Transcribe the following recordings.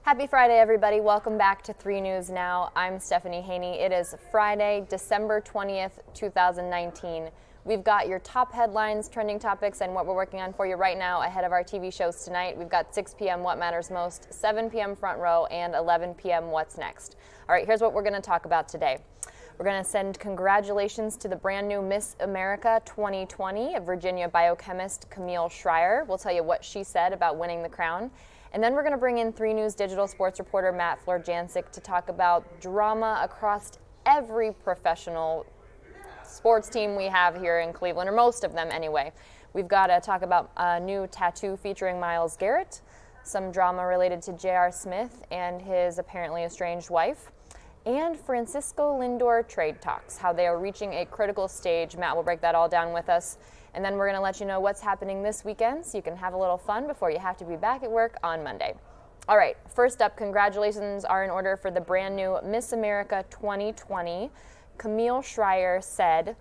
Happy Friday, everybody. Welcome back to 3 News Now. I'm Stephanie Haney. It is Friday, December 20th, 2019. We've got your top headlines, trending topics, and what we're working on for you right now ahead of our TV shows tonight. We've got 6 p.m. What Matters Most, 7 p.m. Front Row, and 11 p.m. What's Next. All right, here's what we're going to talk about today. We're going to send congratulations to the brand new Miss America 2020, a Virginia biochemist, Camille Schreier. We'll tell you what she said about winning the crown. And then we're going to bring in 3 News digital sports reporter Matt Florjancic to talk about drama across every professional sports team we have here in Cleveland, or most of them anyway. We've got to talk about a new tattoo featuring Myles Garrett, some drama related to J.R. Smith and his apparently estranged wife, and Francisco Lindor trade talks, how they are reaching a critical stage. Matt will break that all down with us. And then we're going to let you know what's happening this weekend so you can have a little fun before you have to be back at work on Monday. All right, first up, congratulations are in order for the brand new Miss America 2020. Camille Schreier said,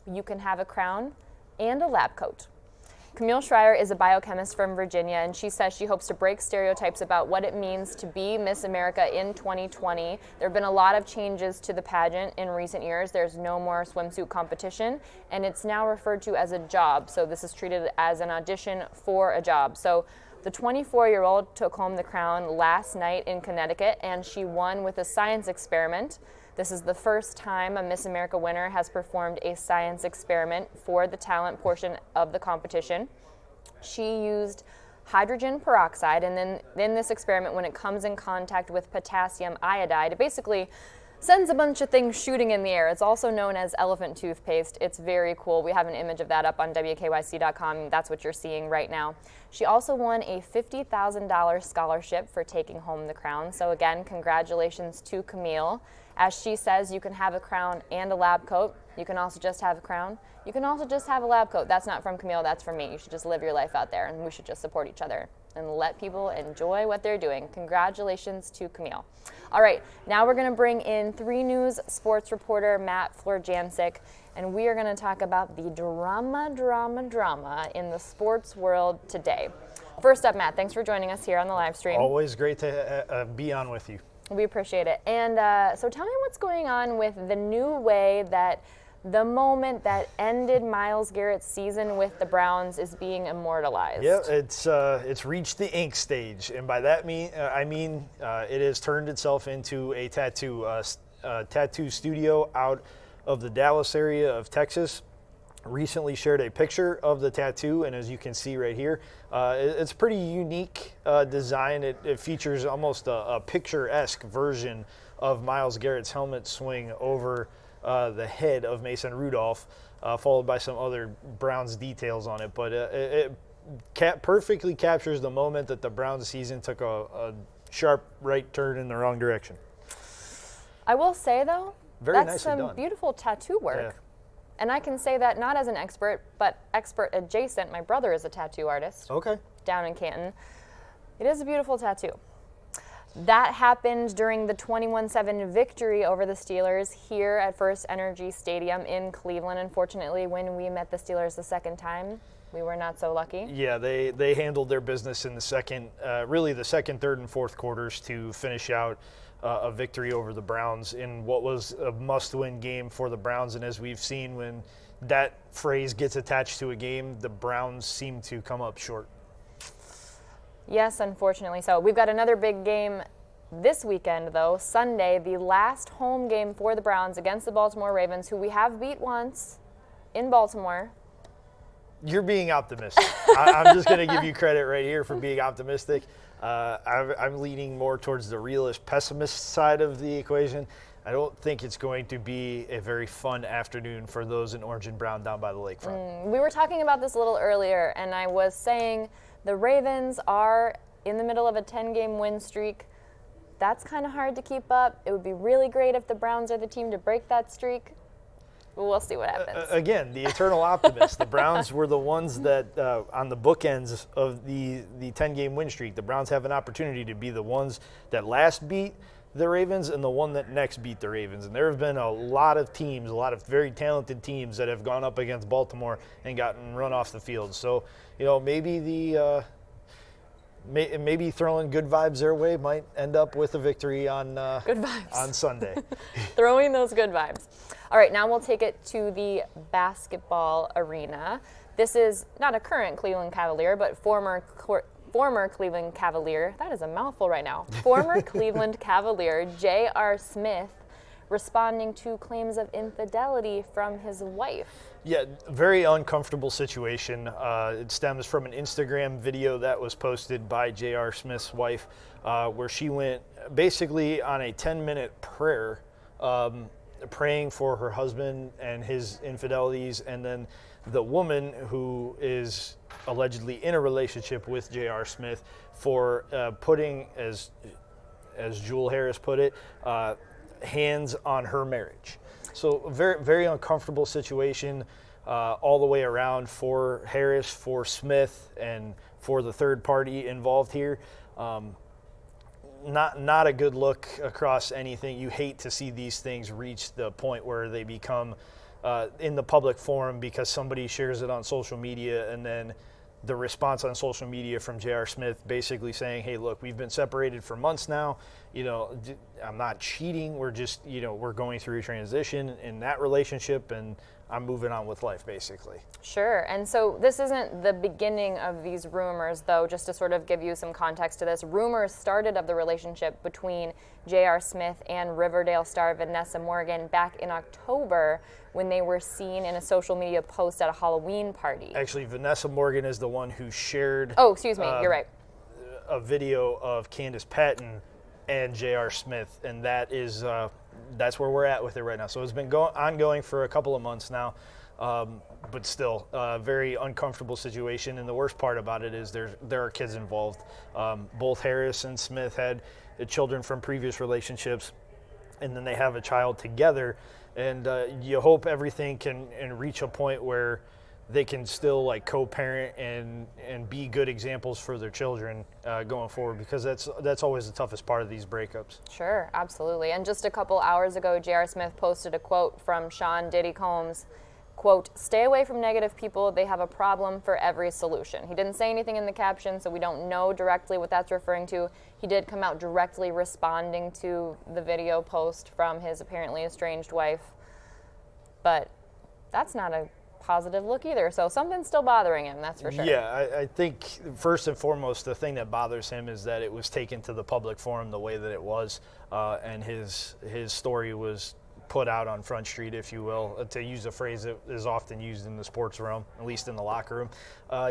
"You can have a crown and a lab coat." Camille Schreier is a biochemist from Virginia, and she says she hopes to break stereotypes about what it means to be Miss America in 2020. There have been a lot of changes to the pageant in recent years. There's no more swimsuit competition, and it's now referred to as a job. So this is treated as an audition for a job. So the 24-year-old took home the crown last night in Connecticut, and she won with a science experiment. This is the first time a Miss America winner has performed a science experiment for the talent portion of the competition. She used hydrogen peroxide, and then in this experiment, when it comes in contact with potassium iodide, it basically sends a bunch of things shooting in the air. It's also known as elephant toothpaste. It's very cool. We have an image of that up on WKYC.com. That's what you're seeing right now. She also won a $50,000 scholarship for taking home the crown. So again, congratulations to Camille. As she says, you can have a crown and a lab coat. You can also just have a crown. You can also just have a lab coat. That's not from Camille, that's from me. You should just live your life out there, and we should just support each other and let people enjoy what they're doing. Congratulations to Camille. All right, now we're going to bring in 3 News sports reporter Matt Florjancic, and we are going to talk about the drama in the sports world today. First up, Matt, thanks for joining us here on the live stream. Always great to be on with you. We appreciate it. And so tell me what's going on with the new way that the moment that ended Myles Garrett's season with the Browns is being immortalized. Yeah, it's reached the ink stage, and by that I mean it has turned itself into a tattoo studio out of the Dallas area of Texas. Recently shared a picture of the tattoo, and as you can see right here, it's a pretty unique design. It features almost a picturesque version of Myles Garrett's helmet swing over the head of Mason Rudolph, followed by some other Browns details on it. But it perfectly captures the moment that the Browns season took a sharp right turn in the wrong direction. I will say, though, that's nicely done. Some beautiful tattoo work. Yeah. And I can say that not as an expert, but expert adjacent. My brother is a tattoo artist. Okay. Down in Canton. It is a beautiful tattoo. That happened during the 21-7 victory over the Steelers here at First Energy Stadium in Cleveland. Unfortunately, when we met the Steelers the second time, we were not so lucky. Yeah, they handled their business in the second, the second, third, and fourth quarters to finish out a victory over the Browns in what was a must-win game for the Browns. And as we've seen, when that phrase gets attached to a game, the Browns seem to come up short. Yes, unfortunately so. We've got another big game this weekend, though. Sunday, the last home game for the Browns against the Baltimore Ravens, who we have beat once in Baltimore. You're being optimistic. I'm just going to give you credit right here for being optimistic. I'm leaning more towards the realist pessimist side of the equation. I don't think it's going to be a very fun afternoon for those in orange and brown down by the lakefront. We were talking about this a little earlier, and I was saying the Ravens are in the middle of a 10-game win streak. That's kind of hard to keep up. It would be really great if the Browns are the team to break that streak. We'll see what happens. Again, the eternal optimist. The Browns were the ones that, on the bookends of the 10-game win streak, the Browns have an opportunity to be the ones that last beat the Ravens and the one that next beat the Ravens. And there have been a lot of teams, a lot of very talented teams that have gone up against Baltimore and gotten run off the field. So, maybe maybe throwing good vibes their way might end up with a victory on Good vibes. on Sunday. Throwing those good vibes. All right, now we'll take it to the basketball arena. This is not a current Cleveland Cavalier, but former Cleveland Cavalier. That is a mouthful right now. Former Cleveland Cavalier J.R. Smith responding to claims of infidelity from his wife. Yeah, very uncomfortable situation. It stems from an Instagram video that was posted by J.R. Smith's wife, where she went basically on a 10-minute prayer, praying for her husband and his infidelities, and then the woman who is allegedly in a relationship with J.R. Smith for putting, as Jewel Harris put it, hands on her marriage. So a very, very uncomfortable situation all the way around for Harris, for Smith, and for the third party involved here. Not a good look across anything. You hate to see these things reach the point where they become in the public forum because somebody shares it on social media, and then the response on social media from J.R. Smith basically saying, hey, look, we've been separated for months now. I'm not cheating. We're just, we're going through a transition in that relationship, and I'm moving on with life, basically. Sure. And so this isn't the beginning of these rumors, though, just to sort of give you some context to this. Rumors started of the relationship between J.R. Smith and Riverdale star Vanessa Morgan back in October when they were seen in a social media post at a Halloween party. Actually, Vanessa Morgan is the one who shared Oh, excuse me, you're right. a video of Candace Patton and J.R. Smith, and that is that's where we're at with it right now. So it's been ongoing for a couple of months now, but still a very uncomfortable situation. And the worst part about it is there are kids involved. Both Harris and Smith had children from previous relationships, and then they have a child together. And you hope everything can reach a point where they can still co-parent and be good examples for their children going forward, because that's always the toughest part of these breakups. Sure, absolutely. And just a couple hours ago, J.R. Smith posted a quote from Sean Diddy Combs, quote, "Stay away from negative people. They have a problem for every solution." He didn't say anything in the caption, so we don't know directly what that's referring to. He did come out directly responding to the video post from his apparently estranged wife, but that's not a positive look either. So something's still bothering him, that's for sure. Yeah, I think first and foremost, the thing that bothers him is that it was taken to the public forum the way that it was, and his story was put out on Front Street, if you will, to use a phrase that is often used in the sports realm, at least in the locker room.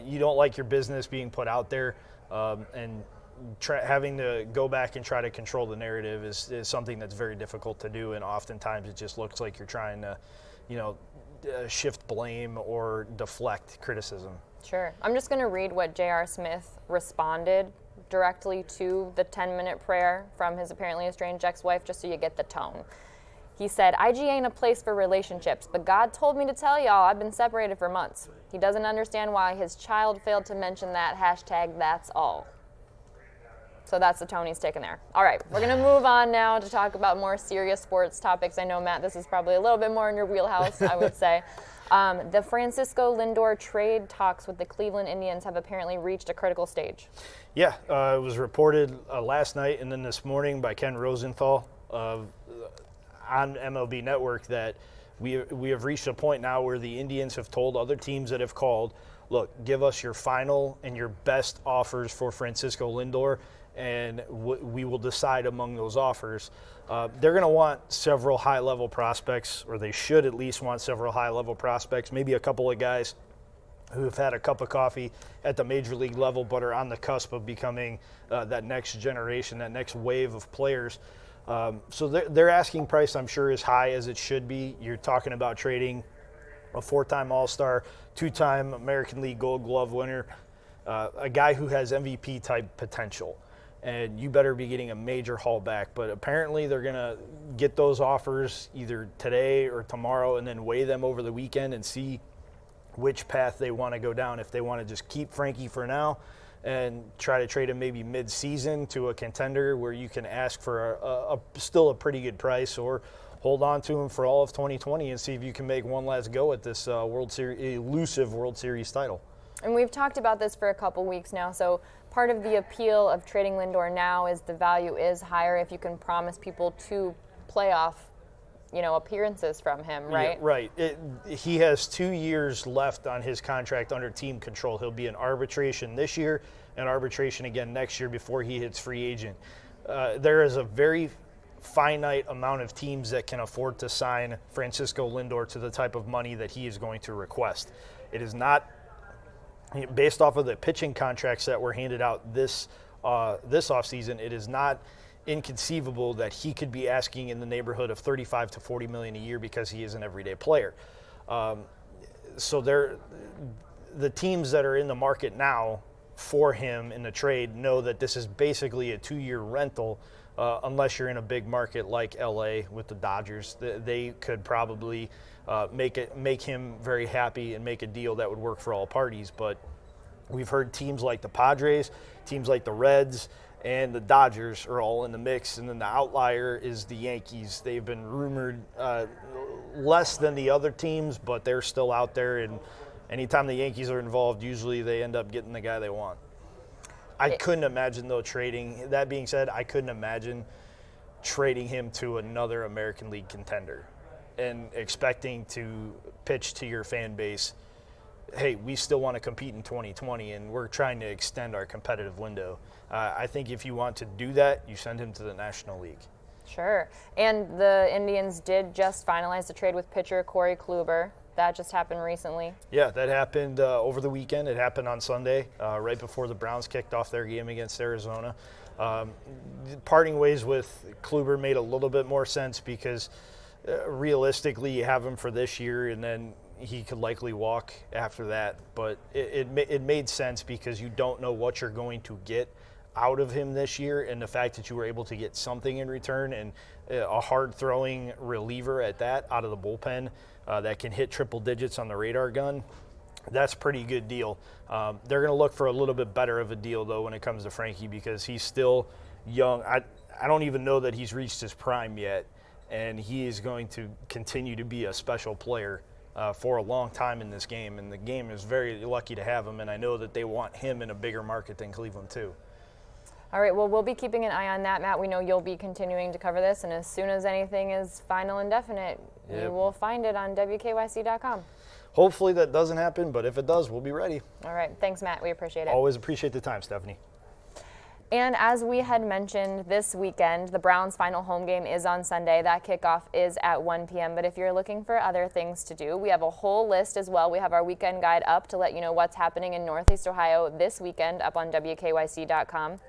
You don't like your business being put out there, and having to go back and try to control the narrative is something that's very difficult to do, and oftentimes it just looks like you're trying to, shift blame or deflect criticism. Sure. I'm just going to read what J.R. Smith responded directly to the 10-minute prayer from his apparently estranged ex-wife, just so you get the tone. He said, "IG ain't a place for relationships, but God told me to tell y'all I've been separated for months. He doesn't understand why his child failed to mention that hashtag that's all." So that's the tone he's taking there. All right, we're going to move on now to talk about more serious sports topics. I know, Matt, this is probably a little bit more in your wheelhouse, I would say. The Francisco Lindor trade talks with the Cleveland Indians have apparently reached a critical stage. Yeah, it was reported last night and then this morning by Ken Rosenthal on MLB Network that we have reached a point now where the Indians have told other teams that have called, look, give us your final and your best offers for Francisco Lindor, and we will decide among those offers. They're going to want several high-level prospects, or they should at least want several high-level prospects, maybe a couple of guys who have had a cup of coffee at the major league level but are on the cusp of becoming that next generation, that next wave of players. So their asking price, I'm sure, is high, as it should be. You're talking about trading a 4-time All-Star, 2-time American League Gold Glove winner, a guy who has MVP-type potential. And you better be getting a major haul back. But apparently they're going to get those offers either today or tomorrow and then weigh them over the weekend and see which path they want to go down. If they want to just keep Frankie for now and try to trade him maybe mid-season to a contender where you can ask for still a pretty good price, or hold on to him for all of 2020 and see if you can make one last go at this elusive World Series title. And we've talked about this for a couple weeks now, so part of the appeal of trading Lindor now is the value is higher if you can promise people 2 playoff, appearances from him, right? Yeah, right. He has 2 years left on his contract under team control. He'll be in arbitration this year and arbitration again next year before he hits free agent. There is a very finite amount of teams that can afford to sign Francisco Lindor to the type of money that he is going to request. It is not, based off of the pitching contracts that were handed out this offseason, it is not inconceivable that he could be asking in the neighborhood of 35 to 40 million a year because he is an everyday player. So the teams that are in the market now for him in the trade know that this is basically a 2-year rental, unless you're in a big market like LA with the Dodgers. They could probably make him very happy and make a deal that would work for all parties. But we've heard teams like the Padres, teams like the Reds, and the Dodgers are all in the mix, and then the outlier is the Yankees. They've been rumored less than the other teams, but they're still out there, and anytime the Yankees are involved, usually they end up getting the guy they want. I couldn't imagine, though, trading. That being said, I couldn't imagine trading him to another American League contender and expecting to pitch to your fan base, hey, we still want to compete in 2020, and we're trying to extend our competitive window. I think if you want to do that, you send him to the National League. Sure. And the Indians did just finalize the trade with pitcher Corey Kluber. That just happened recently. Yeah, that happened over the weekend. It happened on Sunday, right before the Browns kicked off their game against Arizona. Parting ways with Kluber made a little bit more sense because realistically you have him for this year, and then he could likely walk after that. But it made sense because you don't know what you're going to get out of him this year, and the fact that you were able to get something in return, and a hard-throwing reliever at that out of the bullpen that can hit triple digits on the radar gun, that's a pretty good deal. They're going to look for a little bit better of a deal, though, when it comes to Frankie, because he's still young. I don't even know that he's reached his prime yet, and he is going to continue to be a special player for a long time in this game, and the game is very lucky to have him, and I know that they want him in a bigger market than Cleveland, too. All right, well, we'll be keeping an eye on that, Matt. We know you'll be continuing to cover this, and as soon as anything is final and definite, you will find it on WKYC.com. Hopefully that doesn't happen, but if it does, we'll be ready. All right, thanks, Matt. We appreciate it. Always appreciate the time, Stephanie. And as we had mentioned this weekend, the Browns' final home game is on Sunday. That kickoff is at 1 p.m. But if you're looking for other things to do, we have a whole list as well. We have our weekend guide up to let you know what's happening in Northeast Ohio this weekend up on WKYC.com.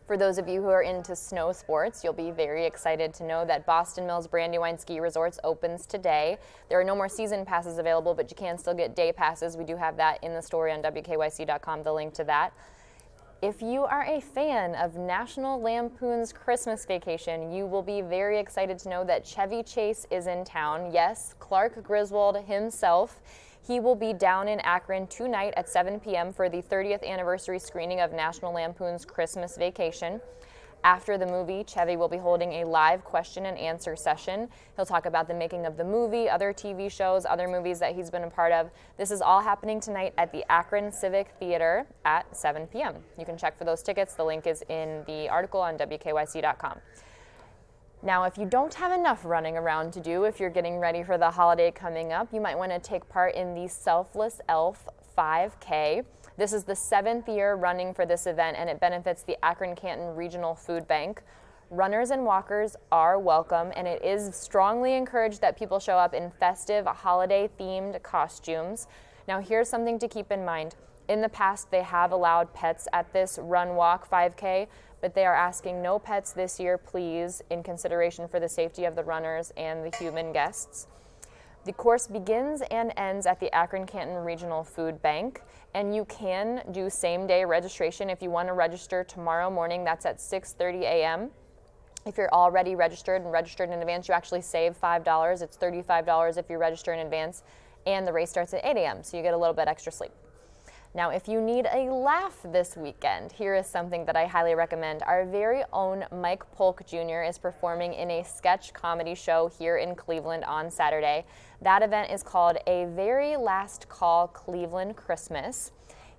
For those of you who are into snow sports, you'll be very excited to know that Boston Mills Brandywine Ski Resorts opens today. There are no more season passes available, but you can still get day passes. We do have that in the story on WKYC.com, the link to that. If you are a fan of National Lampoon's Christmas Vacation, you will be very excited to know that Chevy Chase is in town. Yes, Clark Griswold himself. He will be down in Akron tonight at 7 p.m. for the 30th anniversary screening of National Lampoon's Christmas Vacation. After the movie, Chevy will be holding a live question and answer session. He'll talk about the making of the movie, other TV shows, other movies that he's been a part of. This is all happening tonight at the Akron Civic Theater at 7 p.m. You can check for those tickets. The link is in the article on WKYC.com. Now, if you don't have enough running around to do, if you're getting ready for the holiday coming up, you might want to take part in the Selfless Elf 5K. This is the 7th year running for this event, and it benefits the Akron-Canton Regional Food Bank. Runners and walkers are welcome, and it is strongly encouraged that people show up in festive, holiday-themed costumes. Now, here's something to keep in mind. In the past, they have allowed pets at this Run-Walk 5K, but they are asking no pets this year, please, in consideration for the safety of the runners and the human guests. The course begins and ends at the Akron-Canton Regional Food Bank, and you can do same-day registration if you want to register tomorrow morning. That's at 6:30 a.m. If you're already registered in advance, you actually save $5. It's $35 if you register in advance, and the race starts at 8 a.m., so you get a little bit extra sleep. Now, if you need a laugh this weekend, here is something that I highly recommend. Our very own Mike Polk Jr. is performing in a sketch comedy show here in Cleveland on Saturday. That event is called A Very Last Call Cleveland Christmas.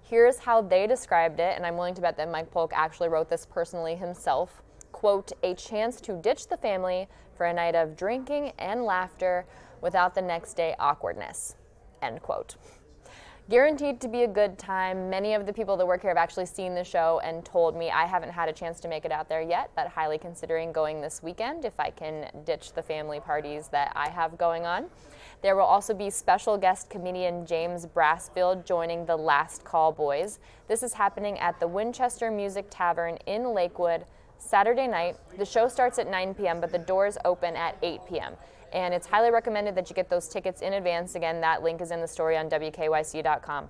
Here's how they described it, and I'm willing to bet that Mike Polk actually wrote this personally himself. Quote, a chance to ditch the family for a night of drinking and laughter without the next day awkwardness, end quote. Guaranteed to be a good time. Many of the people that work here have actually seen the show and told me. I haven't had a chance to make it out there yet, but highly considering going this weekend if I can ditch the family parties that I have going on. There will also be special guest comedian James Brassfield joining the Last Call Boys. This is happening at the Winchester Music Tavern in Lakewood Saturday night. The show starts at 9 p.m., but the doors open at 8 p.m. And it's highly recommended that you get those tickets in advance. Again, that link is in the story on WKYC.com.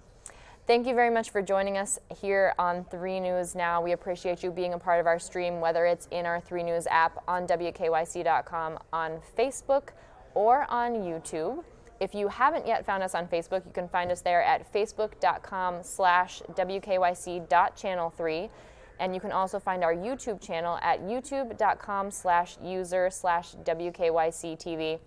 Thank you very much for joining us here on 3 News Now. We appreciate you being a part of our stream, whether it's in our 3 News app, on WKYC.com, on Facebook, or on YouTube. If you haven't yet found us on Facebook, you can find us there at facebook.com/WKYC.channel3. And you can also find our YouTube channel at youtube.com/user/WKYC-TV.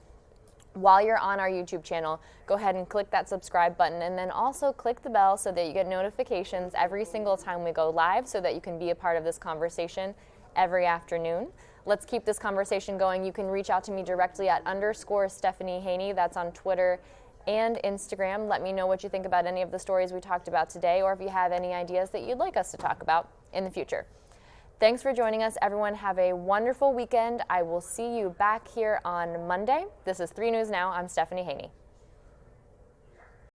While you're on our YouTube channel, go ahead and click that subscribe button, and then also click the bell so that you get notifications every single time we go live so that you can be a part of this conversation every afternoon. Let's keep this conversation going. You can reach out to me directly at _Stephanie Haney. That's on Twitter and Instagram. Let me know what you think about any of the stories we talked about today, or if you have any ideas that you'd like us to talk about in the future. Thanks for joining us, everyone. Have a wonderful weekend. I will see you back here on Monday. This is 3 News Now. I'm Stephanie Haney.